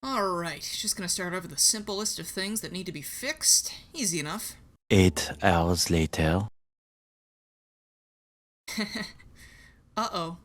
Alright, just gonna start over the simple list of things that need to be fixed. Easy enough. 8 hours later. Uh-oh.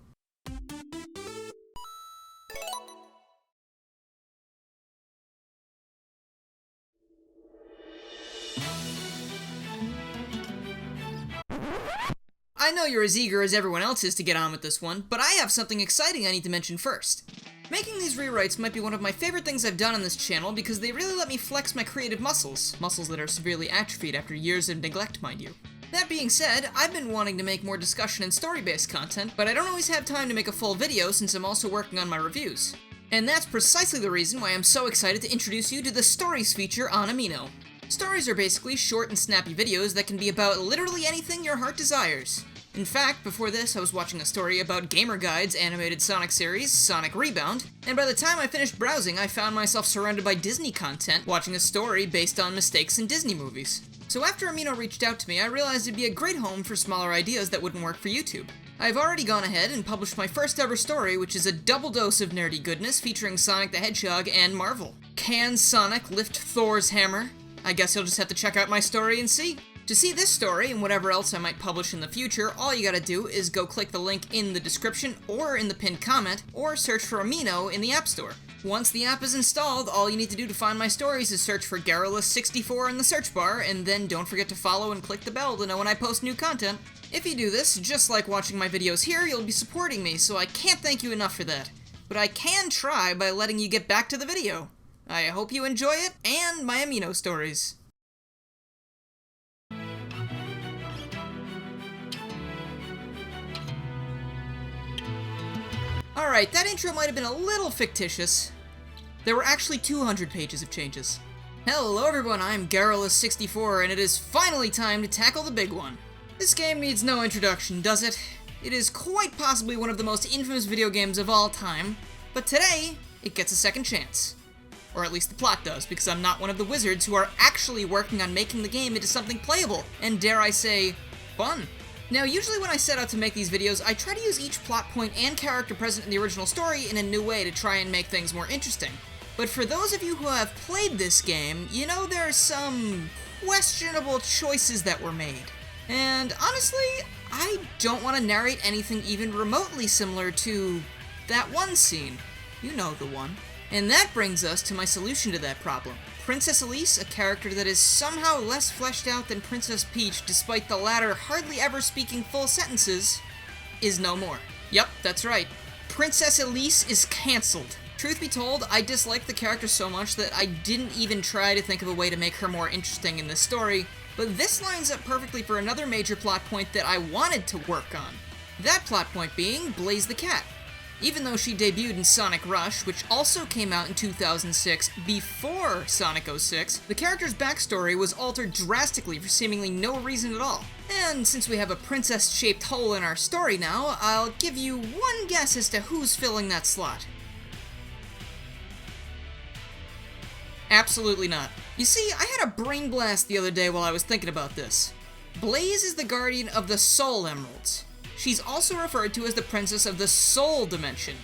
I know you're as eager as everyone else is to get on with this one, but I have something exciting I need to mention first. Making these rewrites might be one of my favorite things I've done on this channel because they really let me flex my creative muscles that are severely atrophied after years of neglect, mind you. That being said, I've been wanting to make more discussion and story-based content, but I don't always have time to make a full video since I'm also working on my reviews. And that's precisely the reason why I'm so excited to introduce you to the Stories feature on Amino. Stories are basically short and snappy videos that can be about literally anything your heart desires. In fact, before this, I was watching a story about Gamer Guide's animated Sonic series, Sonic Rebound, and by the time I finished browsing, I found myself surrounded by Disney content, watching a story based on mistakes in Disney movies. So after Amino reached out to me, I realized it'd be a great home for smaller ideas that wouldn't work for YouTube. I've already gone ahead and published my first ever story, which is a double dose of nerdy goodness featuring Sonic the Hedgehog and Marvel. Can Sonic lift Thor's hammer? I guess you'll just have to check out my story and see. To see this story and whatever else I might publish in the future, all you gotta do is go click the link in the description or in the pinned comment, or search for Amino in the App Store. Once the app is installed, all you need to do to find my stories is search for Garrulous64 in the search bar, and then don't forget to follow and click the bell to know when I post new content. If you do this, just like watching my videos here, you'll be supporting me, so I can't thank you enough for that. But I can try by letting you get back to the video. I hope you enjoy it, and my Amino stories. Alright, that intro might have been a little fictitious. There were actually 200 pages of changes. Hello everyone, I'm Garrulous64, and it is finally time to tackle the big one. This game needs no introduction, does it? It is quite possibly one of the most infamous video games of all time, but today, it gets a second chance. Or at least the plot does, because I'm not one of the wizards who are actually working on making the game into something playable, and dare I say, fun. Now, usually when I set out to make these videos, I try to use each plot point and character present in the original story in a new way to try and make things more interesting. But for those of you who have played this game, you know there are some questionable choices that were made. And honestly, I don't want to narrate anything even remotely similar to that one scene. You know the one. And that brings us to my solution to that problem. Princess Elise, a character that is somehow less fleshed out than Princess Peach despite the latter hardly ever speaking full sentences, is no more. Yep, that's right. Princess Elise is cancelled. Truth be told, I dislike the character so much that I didn't even try to think of a way to make her more interesting in this story, but this lines up perfectly for another major plot point that I wanted to work on. That plot point being Blaze the Cat. Even though she debuted in Sonic Rush, which also came out in 2006 before Sonic 06, the character's backstory was altered drastically for seemingly no reason at all. And since we have a princess-shaped hole in our story now, I'll give you one guess as to who's filling that slot. Absolutely not. You see, I had a brain blast the other day while I was thinking about this. Blaze is the guardian of the Soul Emeralds. She's also referred to as the Princess of the Soul Dimension.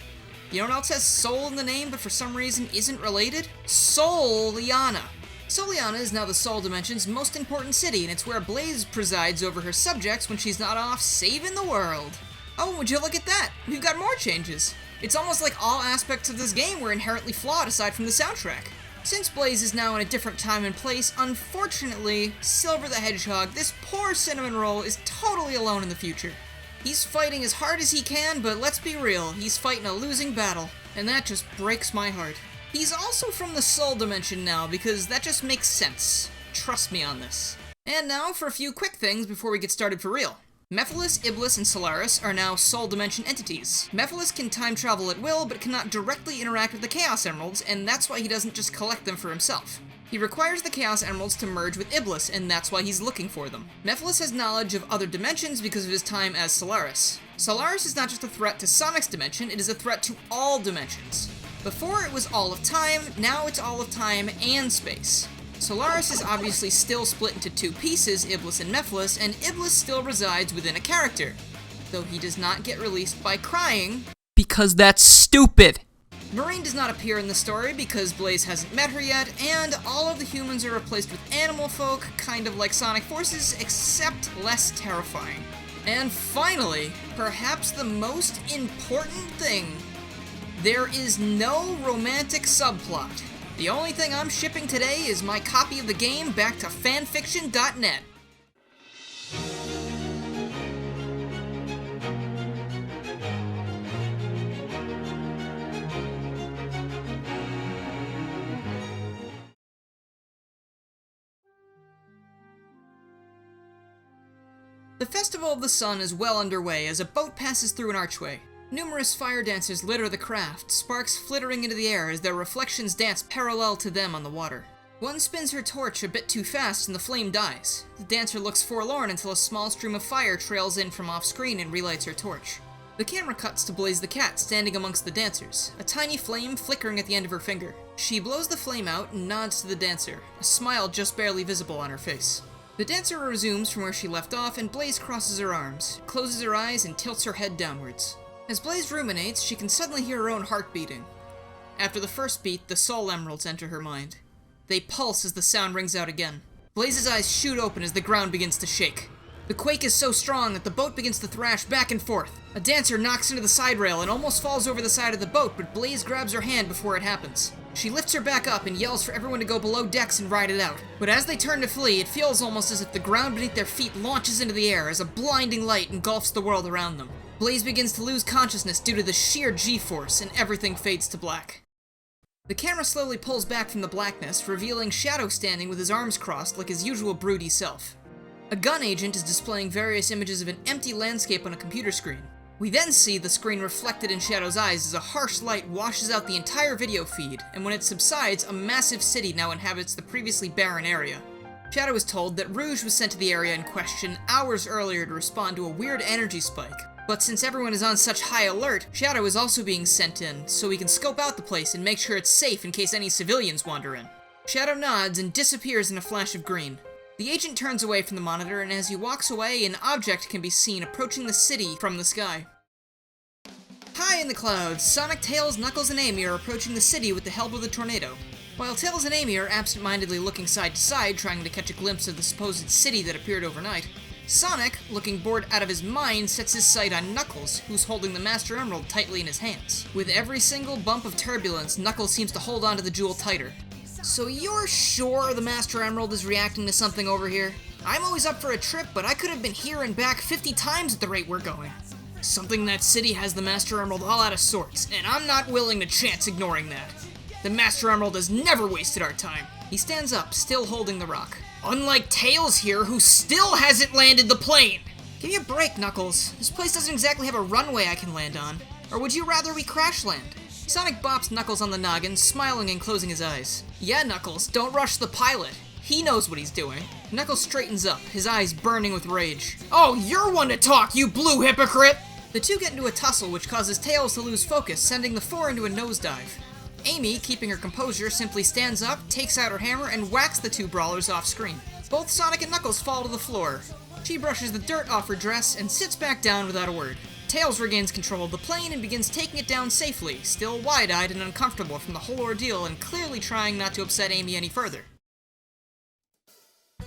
You know what else has soul in the name but for some reason isn't related? Souliana. Souliana is now the Soul Dimension's most important city, and it's where Blaze presides over her subjects when she's not off saving the world. Oh, would you look at that? We've got more changes. It's almost like all aspects of this game were inherently flawed aside from the soundtrack. Since Blaze is now in a different time and place, unfortunately, Silver the Hedgehog, this poor cinnamon roll, is totally alone in the future. He's fighting as hard as he can, but let's be real, he's fighting a losing battle, and that just breaks my heart. He's also from the Soul Dimension now, because that just makes sense. Trust me on this. And now for a few quick things before we get started for real. Mephiles, Iblis, and Solaris are now Soul Dimension entities. Mephiles can time travel at will, but cannot directly interact with the Chaos Emeralds, and that's why he doesn't just collect them for himself. He requires the Chaos Emeralds to merge with Iblis, and that's why he's looking for them. Mephiles has knowledge of other dimensions because of his time as Solaris. Solaris is not just a threat to Sonic's dimension, it is a threat to all dimensions. Before it was all of time, now it's all of time and space. Solaris is obviously still split into two pieces, Iblis and Mephiles, and Iblis still resides within a character, though he does not get released by crying, because that's stupid. Marine does not appear in the story because Blaze hasn't met her yet, and all of the humans are replaced with animal folk, kind of like Sonic Forces, except less terrifying. And finally, perhaps the most important thing, there is no romantic subplot. The only thing I'm shipping today is my copy of the game back to fanfiction.net. The Festival of the Sun is well underway as a boat passes through an archway. Numerous fire dancers litter the craft, sparks flittering into the air as their reflections dance parallel to them on the water. One spins her torch a bit too fast and the flame dies. The dancer looks forlorn until a small stream of fire trails in from off-screen and relights her torch. The camera cuts to Blaze the cat standing amongst the dancers, a tiny flame flickering at the end of her finger. She blows the flame out and nods to the dancer, a smile just barely visible on her face. The dancer resumes from where she left off, and Blaze crosses her arms, closes her eyes, and tilts her head downwards. As Blaze ruminates, she can suddenly hear her own heart beating. After the first beat, the soul emeralds enter her mind. They pulse as the sound rings out again. Blaze's eyes shoot open as the ground begins to shake. The quake is so strong that the boat begins to thrash back and forth. A dancer knocks into the side rail and almost falls over the side of the boat, but Blaze grabs her hand before it happens. She lifts her back up and yells for everyone to go below decks and ride it out. But as they turn to flee, it feels almost as if the ground beneath their feet launches into the air as a blinding light engulfs the world around them. Blaze begins to lose consciousness due to the sheer G-force, and everything fades to black. The camera slowly pulls back from the blackness, revealing Shadow standing with his arms crossed like his usual broody self. A gun agent is displaying various images of an empty landscape on a computer screen. We then see the screen reflected in Shadow's eyes as a harsh light washes out the entire video feed, and when it subsides, a massive city now inhabits the previously barren area. Shadow is told that Rouge was sent to the area in question hours earlier to respond to a weird energy spike, but since everyone is on such high alert, Shadow is also being sent in, so he can scope out the place and make sure it's safe in case any civilians wander in. Shadow nods and disappears in a flash of green. The agent turns away from the monitor, and as he walks away, an object can be seen approaching the city from the sky. High in the clouds, Sonic, Tails, Knuckles, and Amy are approaching the city with the help of the tornado. While Tails and Amy are absent-mindedly looking side to side, trying to catch a glimpse of the supposed city that appeared overnight, Sonic, looking bored out of his mind, sets his sight on Knuckles, who's holding the Master Emerald tightly in his hands. With every single bump of turbulence, Knuckles seems to hold onto the jewel tighter. So you're sure the Master Emerald is reacting to something over here? I'm always up for a trip, but I could have been here and back 50 times at the rate we're going. Something in that city has the Master Emerald all out of sorts, and I'm not willing to chance ignoring that. The Master Emerald has never wasted our time. He stands up, still holding the rock. Unlike Tails here, who still hasn't landed the plane! Give me a break, Knuckles. This place doesn't exactly have a runway I can land on. Or would you rather we crash land? Sonic bops Knuckles on the noggin, smiling and closing his eyes. Yeah, Knuckles, don't rush the pilot. He knows what he's doing. Knuckles straightens up, his eyes burning with rage. Oh, you're one to talk, you blue hypocrite! The two get into a tussle, which causes Tails to lose focus, sending the four into a nosedive. Amy, keeping her composure, simply stands up, takes out her hammer, and whacks the two brawlers off screen. Both Sonic and Knuckles fall to the floor. She brushes the dirt off her dress and sits back down without a word. Tails regains control of the plane and begins taking it down safely, still wide-eyed and uncomfortable from the whole ordeal and clearly trying not to upset Amy any further.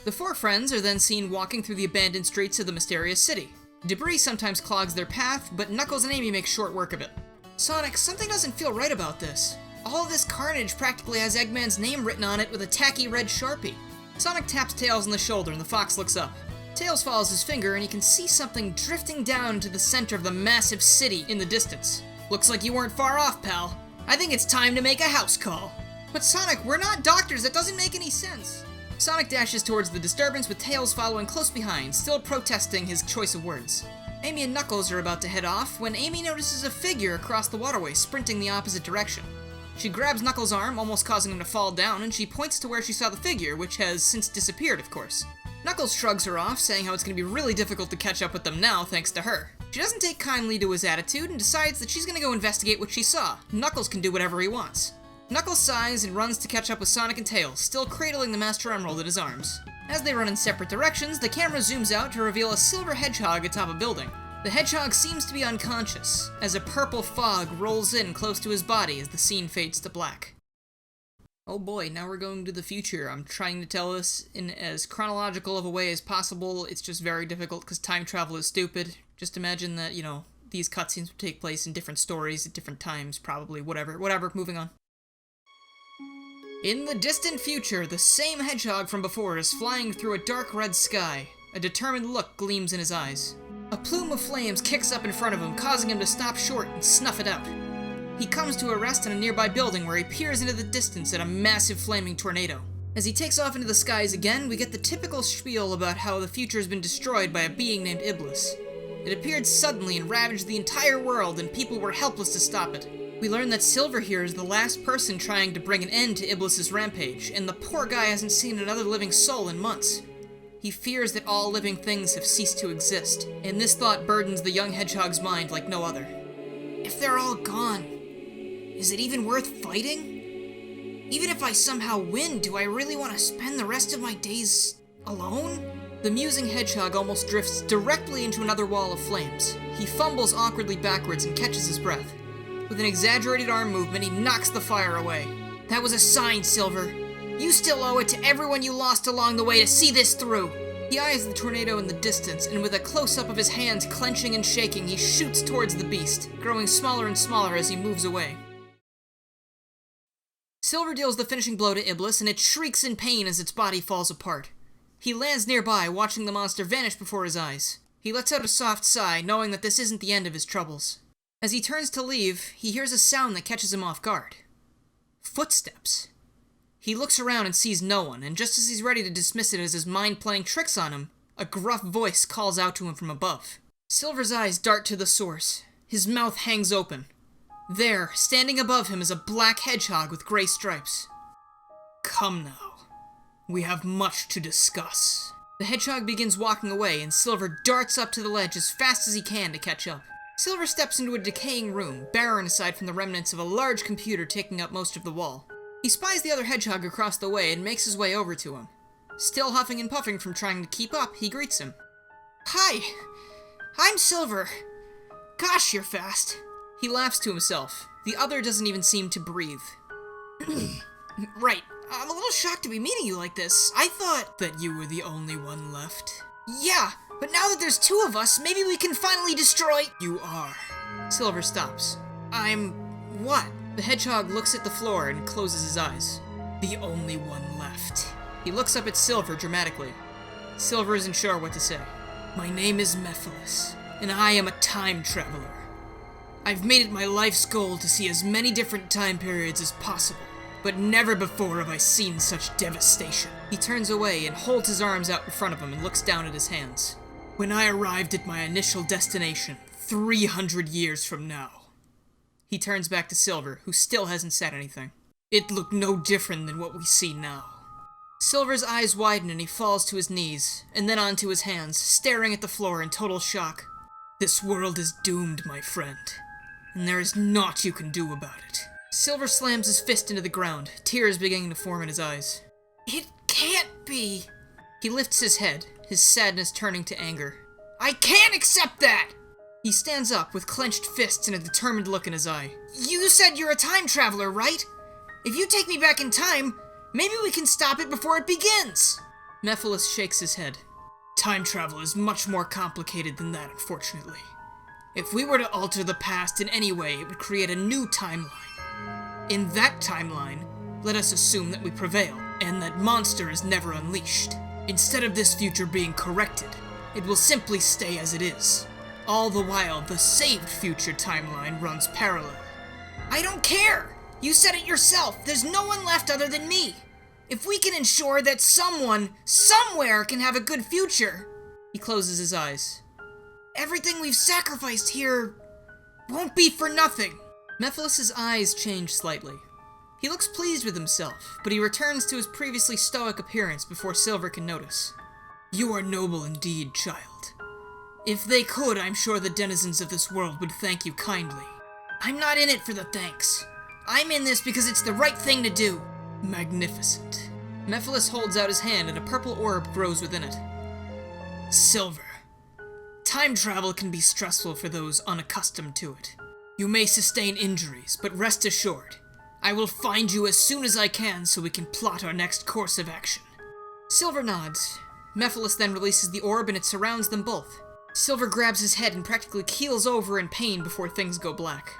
The four friends are then seen walking through the abandoned streets of the mysterious city. Debris sometimes clogs their path, but Knuckles and Amy make short work of it. Sonic, something doesn't feel right about this. All of this carnage practically has Eggman's name written on it with a tacky red Sharpie. Sonic taps Tails on the shoulder and the fox looks up. Tails follows his finger and he can see something drifting down to the center of the massive city in the distance. Looks like you weren't far off, pal. I think it's time to make a house call. But Sonic, we're not doctors, that doesn't make any sense. Sonic dashes towards the disturbance with Tails following close behind, still protesting his choice of words. Amy and Knuckles are about to head off when Amy notices a figure across the waterway sprinting the opposite direction. She grabs Knuckles' arm, almost causing him to fall down, and she points to where she saw the figure, which has since disappeared, of course. Knuckles shrugs her off, saying how it's going to be really difficult to catch up with them now thanks to her. She doesn't take kindly to his attitude and decides that she's going to go investigate what she saw. Knuckles can do whatever he wants. Knuckles sighs and runs to catch up with Sonic and Tails, still cradling the Master Emerald in his arms. As they run in separate directions, the camera zooms out to reveal a silver hedgehog atop a building. The hedgehog seems to be unconscious, as a purple fog rolls in close to his body as the scene fades to black. Oh boy, now we're going to the future. I'm trying to tell this in as chronological of a way as possible. It's just very difficult because time travel is stupid. Just imagine that, these cutscenes would take place in different stories at different times, probably, whatever, moving on. In the distant future, the same hedgehog from before is flying through a dark red sky. A determined look gleams in his eyes. A plume of flames kicks up in front of him, causing him to stop short and snuff it out. He comes to a rest in a nearby building where he peers into the distance at a massive flaming tornado. As he takes off into the skies again, we get the typical spiel about how the future has been destroyed by a being named Iblis. It appeared suddenly and ravaged the entire world, and people were helpless to stop it. We learn that Silver here is the last person trying to bring an end to Iblis's rampage, and the poor guy hasn't seen another living soul in months. He fears that all living things have ceased to exist, and this thought burdens the young hedgehog's mind like no other. If they're all gone, is it even worth fighting? Even if I somehow win, do I really want to spend the rest of my days alone? The musing hedgehog almost drifts directly into another wall of flames. He fumbles awkwardly backwards and catches his breath. With an exaggerated arm movement, he knocks the fire away. That was a sign, Silver. You still owe it to everyone you lost along the way to see this through. He eyes the tornado in the distance, and with a close-up of his hands clenching and shaking, he shoots towards the beast, growing smaller and smaller as he moves away. Silver deals the finishing blow to Iblis, and it shrieks in pain as its body falls apart. He lands nearby, watching the monster vanish before his eyes. He lets out a soft sigh, knowing that this isn't the end of his troubles. As he turns to leave, he hears a sound that catches him off guard. Footsteps. He looks around and sees no one, and just as he's ready to dismiss it as his mind playing tricks on him, a gruff voice calls out to him from above. Silver's eyes dart to the source. His mouth hangs open. There, standing above him, is a black hedgehog with gray stripes. Come now. We have much to discuss. The hedgehog begins walking away, and Silver darts up to the ledge as fast as he can to catch up. Silver steps into a decaying room, barren aside from the remnants of a large computer taking up most of the wall. He spies the other hedgehog across the way and makes his way over to him. Still huffing and puffing from trying to keep up, he greets him. Hi, I'm Silver. Gosh, you're fast. He laughs to himself. The other doesn't even seem to breathe. Right. I'm a little shocked to be meeting you like this. I thought that you were the only one left. Yeah, but now that there's two of us, maybe we can finally destroy— You are. Silver stops. I'm— what? The hedgehog looks at the floor and closes his eyes. The only one left. He looks up at Silver dramatically. Silver isn't sure what to say. My name is Mephiles, and I am a time traveler. I've made it my life's goal to see as many different time periods as possible. But never before have I seen such devastation. He turns away and holds his arms out in front of him and looks down at his hands. When I arrived at my initial destination, 300 years from now. He turns back to Silver, who still hasn't said anything. It looked no different than what we see now. Silver's eyes widen and he falls to his knees, and then onto his hands, staring at the floor in total shock. This world is doomed, my friend, and there is naught you can do about it. Silver slams his fist into the ground, tears beginning to form in his eyes. It can't be! He lifts his head, his sadness turning to anger. I can't accept that! He stands up with clenched fists and a determined look in his eye. You said you're a time traveler, right? If you take me back in time, maybe we can stop it before it begins! Mephiles shakes his head. Time travel is much more complicated than that, unfortunately. If we were to alter the past in any way, it would create a new timeline. In that timeline, let us assume that we prevail, and that monster is never unleashed. Instead of this future being corrected, it will simply stay as it is. All the while, the saved future timeline runs parallel. I don't care! You said it yourself, there's no one left other than me. If we can ensure that someone, somewhere can have a good future... He closes his eyes. Everything we've sacrificed here won't be for nothing. Mephiles' eyes change slightly. He looks pleased with himself, but he returns to his previously stoic appearance before Silver can notice. You are noble indeed, child. If they could, I'm sure the denizens of this world would thank you kindly. I'm not in it for the thanks. I'm in this because it's the right thing to do. Magnificent. Mephiles holds out his hand and a purple orb grows within it. Silver, Time travel can be stressful for those unaccustomed to it. You may sustain injuries, but rest assured, I will find you as soon as I can so we can plot our next course of action. Silver nods. Mephiles then releases the orb and it surrounds them both. Silver grabs his head and practically keels over in pain before things go black.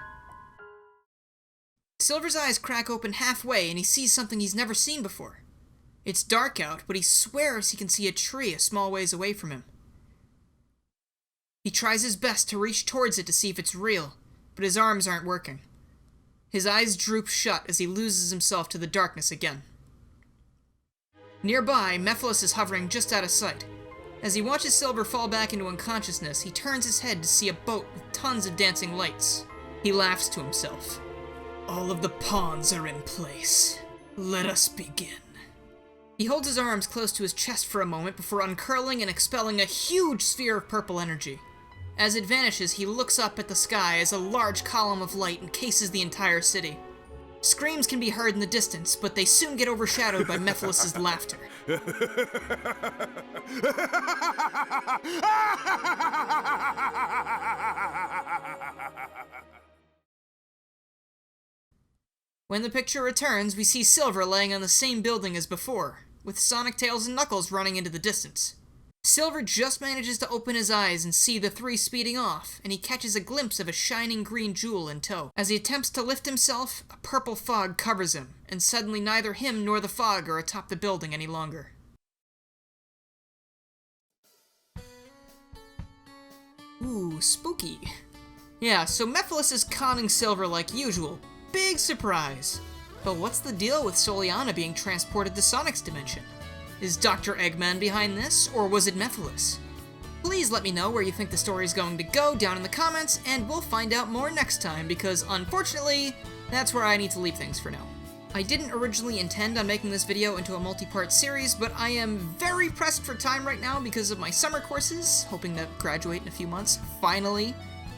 Silver's eyes crack open halfway and he sees something he's never seen before. It's dark out, but he swears he can see a tree a small ways away from him. He tries his best to reach towards it to see if it's real, but his arms aren't working. His eyes droop shut as he loses himself to the darkness again. Nearby, Mephiles is hovering just out of sight. As he watches Silver fall back into unconsciousness, he turns his head to see a boat with tons of dancing lights. He laughs to himself. All of the pawns are in place. Let us begin. He holds his arms close to his chest for a moment before uncurling and expelling a huge sphere of purple energy. As it vanishes, he looks up at the sky as a large column of light encases the entire city. Screams can be heard in the distance, but they soon get overshadowed by Mephiles' laughter. When the picture returns, we see Silver laying on the same building as before, with Sonic, Tails, and Knuckles running into the distance. Silver just manages to open his eyes and see the three speeding off, and he catches a glimpse of a shining green jewel in tow. As he attempts to lift himself, a purple fog covers him, and suddenly neither him nor the fog are atop the building any longer. Ooh, spooky. Yeah, so Mephiles is conning Silver like usual. Big surprise! But what's the deal with Soliana being transported to Sonic's dimension? Is Dr. Eggman behind this, or was it Mephiles? Please let me know where you think the story is going to go down in the comments, and we'll find out more next time, because unfortunately, that's where I need to leave things for now. I didn't originally intend on making this video into a multi-part series, but I am very pressed for time right now because of my summer courses, hoping to graduate in a few months, finally.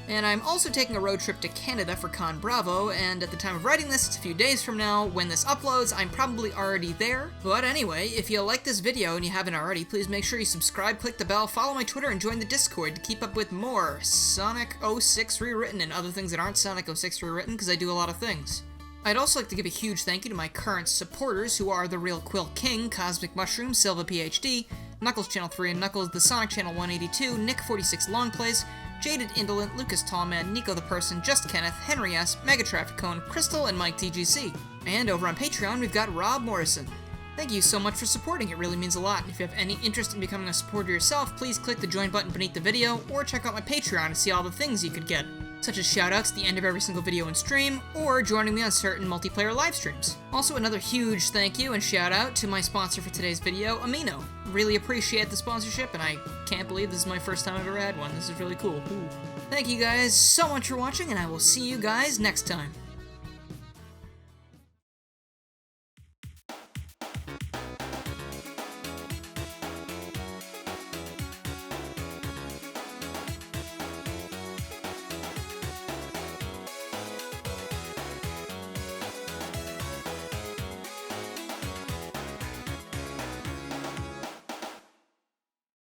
And I'm also taking a road trip to Canada for Con Bravo, and at the time of writing this, it's a few days from now. When this uploads, I'm probably already there. But anyway, if you like this video and you haven't already, please make sure you subscribe, click the bell, follow my Twitter, and join the Discord to keep up with more Sonic 06 Rewritten and other things that aren't Sonic 06 Rewritten, because I do a lot of things. I'd also like to give a huge thank you to my current supporters, who are The Real Quill King, Cosmic Mushroom, Silva PhD, Knuckles Channel 3 and Knuckles, The Sonic Channel 182, Nick46 Longplays, Jaded Indolent, Lucas Tallman, Nico the Person, Just Kenneth, Henry S, Mega Traffic Cone, Crystal, and Mike TGC. And over on Patreon, we've got Rob Morrison. Thank you so much for supporting, it really means a lot. If you have any interest in becoming a supporter yourself, please click the join button beneath the video, or check out my Patreon to see all the things you could get, such as shoutouts at the end of every single video and stream, or joining me on certain multiplayer live streams. Also, another huge thank you and shout out to my sponsor for today's video, Amino. Really appreciate the sponsorship, and I can't believe this is my first time I've ever had one. This is really cool. Ooh. Thank you guys so much for watching, and I will see you guys next time.